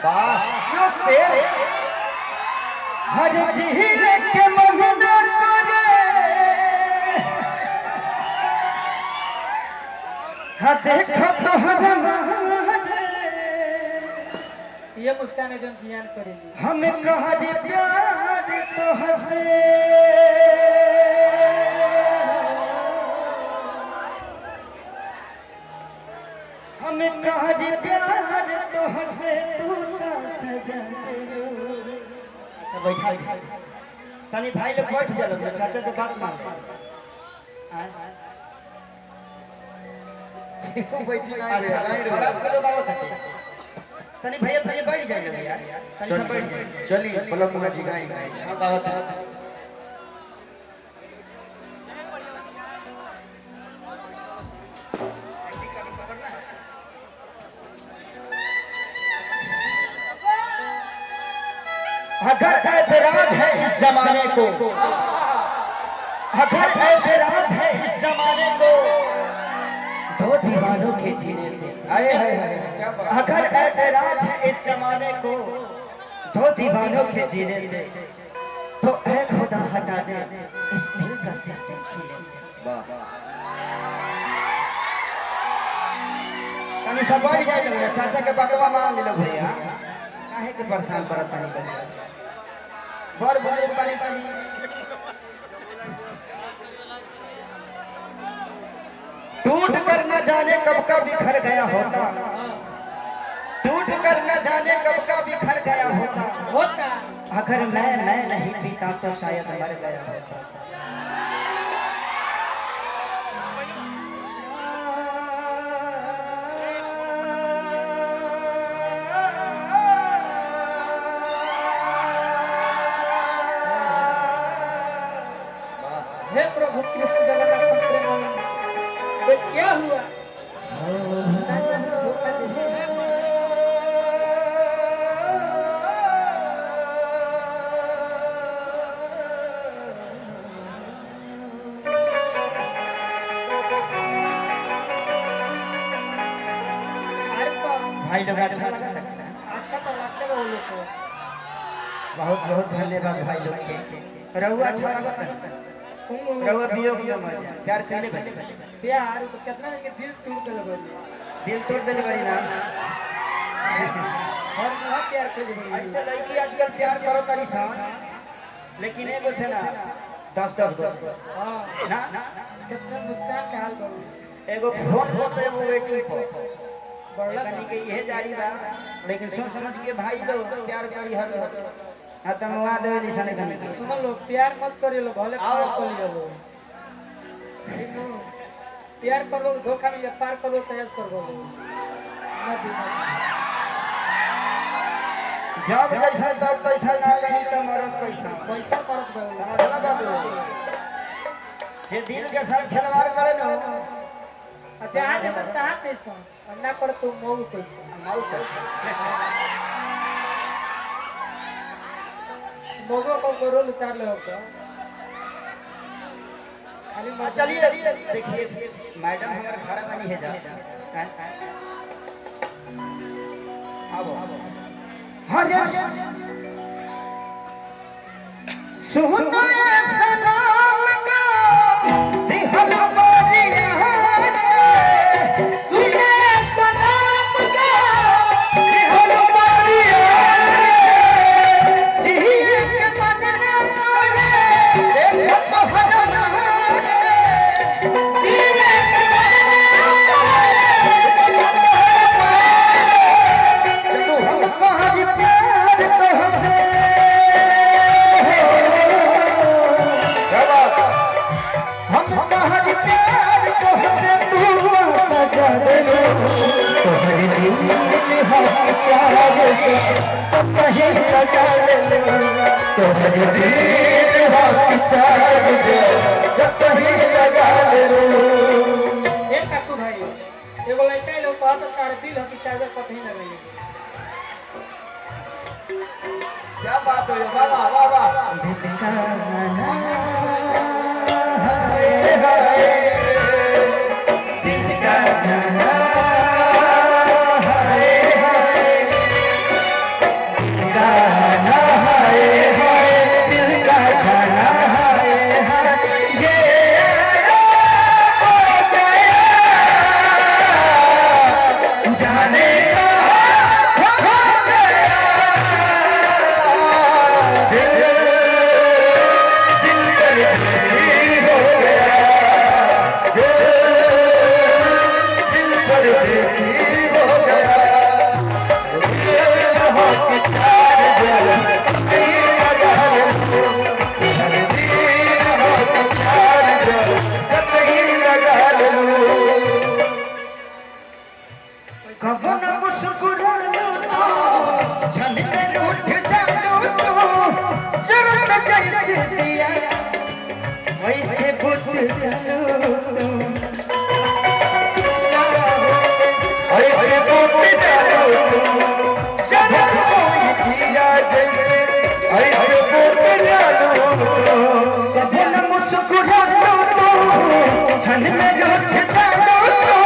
वाह यो शेर हर झील के मन न करे हा देखो तोहरा ये मुस्कान जन जियान करेगी हमें कहा रे प्यार तो हंसे हमें कहा रे प्यार तो हंसे तू का सजा अच्छा बैठा तनी भाई लोग बैठ जा लोग चाचा के बात मान बैठी ना अच्छा खराब के लोग आवत है तनी भैया तनी बैठ जाए लोग यार तनी सब बैठ जाए चलिए पलक मुना जी गाएं हां गावत है अगर ऐतराज है इस जमाने को अगर ऐतराज है इस जमाने को दो दीवानों के जीने से आए हाय क्या बात अगर ऐतराज है इस जमाने को दो दीवानों के जीने से तो ऐ खुदा हटा दे इस दिल का सिस्टम छीने से वाह तनी सब बैठ जाए लोग चाचा के बकवा मान ले लोग भैया काहे के परेशान करत तनी लोग बर बुजुर्ग पानी पानी टूट कर न जाने कब का बिखर गया होता टूट कर न जाने कब का बिखर गया होता अगर मैं नहीं पीता तो शायद मर गया होता हे प्रभु कृष्ण जगन्नाथ प्रेमानंद ये क्या हुआ धोखा दे दिया। अरे तो भाई लोग अच्छा लगा अच्छा तो लगते हो लोग को बहुत बहुत धन्यवाद भाई लोग के रहुआ अच्छा लगा रहुआ वियोग में मजा प्यार करने बने प्यार तो कितना के दिल टूट के लगल दिल तोड़ देले बड़ी ना और मुहा प्यार कर दे ऐसे लड़की आजकल प्यार करो तारी सा लेकिन एगो से ना 10 गो हां ना कितना मुस्कान का हाल करू एगो फोन हो तो एगो वेटिंग पर बड़ा कनी के यह जारी बा लेकिन सोच समझ के भाई लोग प्यार करी हर ना तो मुआ देवे निशाने कनी के सुन लो प्यार मत करियो लो भले आओ, पार कर लियो लो प्यार कर लो धोखा में पार कर लो तैयार कर लो मत जब जैसा तब पैसा ना करी तो मरद कैसा पैसा परत बा समझला बाबू जे दिल के साथ खिलवाड़ करे न अच्छा आज सकता हाथ नहीं सो अन्ना कर तू मोह कैसे माऊ कैसा मोगो को रोल उतार ले होगा खाली मत चलिए देखिए मैडम हमारे खड़ा बनी है जा आओ हरे सुनो सलाम का दिहल बारिया सुने सलाम का दिहल बारिया जी के मन न करे देखो तो हरना जी के मन चलो हम कहां प्यार तो हंसे हम कहां प्यार तो हंसे तू सजा दे तोहरे दिल में हाथ चाहे तो कहीं लगा ले तोहरे दिल में हाथ चाहे तो कहीं लगा ले एक काकू भाई एगो लड़का लोग कहत तार दिल हकी चाहे कहीं ना रही क्या बात है वाह वाह वाह दिल का जाना मुस्कुरालो तो छन में उठ जाओ तो जरूरत जैसे दिया वैसे बुझ जाओ ऐसे बोलते जाओ जब कोई दिया जैसे ऐसे बोलते जाओ कभी न मुस्कुरालो तो छन में उठ जाओ तो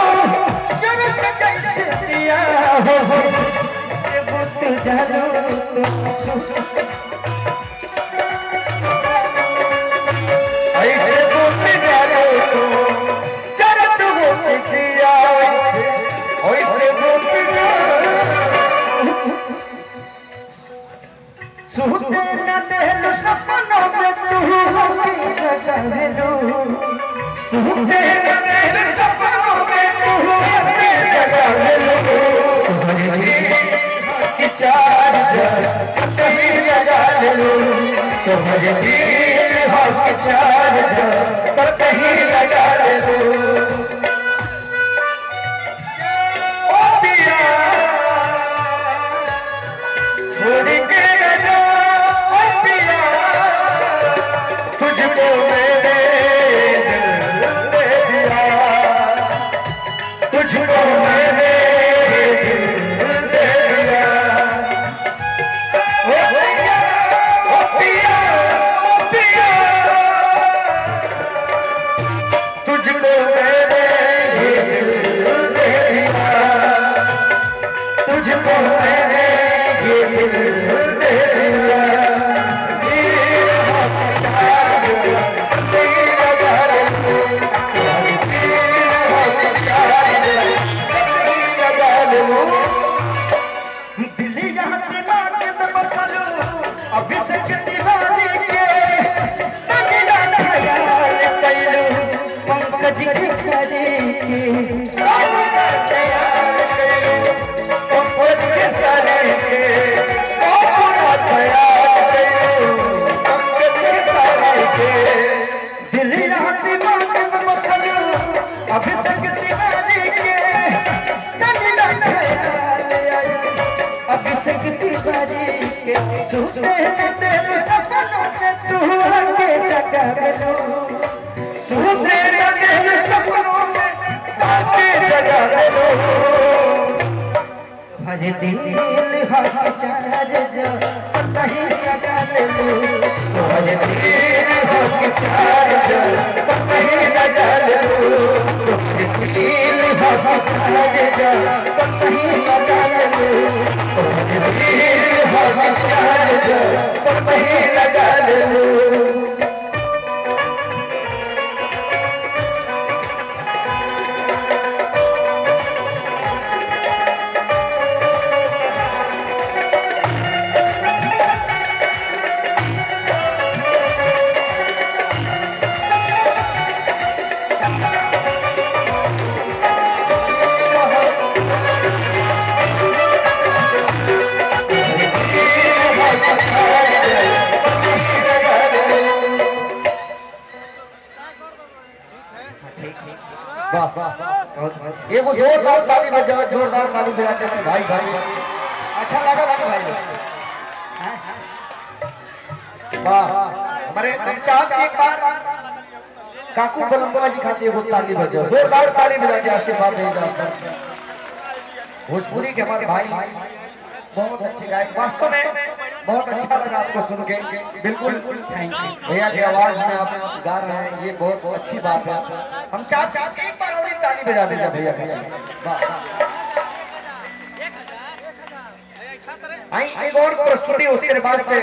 जरूरत जैसे दिया वैसे बुझ जाओ ऐसे बोलते जाओ जब कोई दिया वैसे ऐसे बोलते जाओ सुनते न देलो सपनों में तू होगी जगावेलो सुनते न देलो सपनों में तू होगी जगावेलो कि चार कहीं लगा लो तुम्हारे दिल के चार कहीं लगा लो ओ पिया छोड़ के न जा ओ पिया तुझको मैंने दिल दे दिया तुझको मैंने दिल दे दिया ओ पिया ओ पिया ओ पिया तुझको मैंने दिल दे दिया तुझको मैंने ये दिल दे दिया दिल यहाँ दिमाग में बसलो अभिषेक दीवाने के तनिया ख्याल कइलो पंकज के सरे के पंकज के सरे के अपना ख्याल करो पंकज के सरे के दिल यहाँ दिमाग में बसलो अभिषेक दीवाने के तनिया ख्याल अभिषेक दीवाने के सुनते न तेरे सपनों में तू आके जगावेलो सुनते न तेरे सपनों में आके जगा लो हरे दिल हक चार जो कहीं लगा लो तुम्हारे दिल के चार कहीं लगा लो तुम्हारे दिल के चार कहीं लगा लो तुम्हारे दिल के चार कहीं लगा लो वाह बहुत ये वो जोरदार ताली बजाओ जोरदार ताली बजाते हैं भाई भाई अच्छा लगा भाई वाह हमारे हम चाहते हैं एक बार काकू बलम्बा जी खाते वो ताली बजाओ जोरदार ताली बजा के आशीर्वाद दे जाओ भोजपुरी के हमारे भाई बहुत अच्छे गायक वास्तव में बहुत अच्छा लगा आपको सुन के बिल्कुल थैंक यू भैया की आवाज में आप गा रहे हैं ये बहुत अच्छी बात है हम चाहते हैं एक बार और ही ताली बजा दीजिए भैया के वाह आई एक और प्रस्तुति उसके बाद से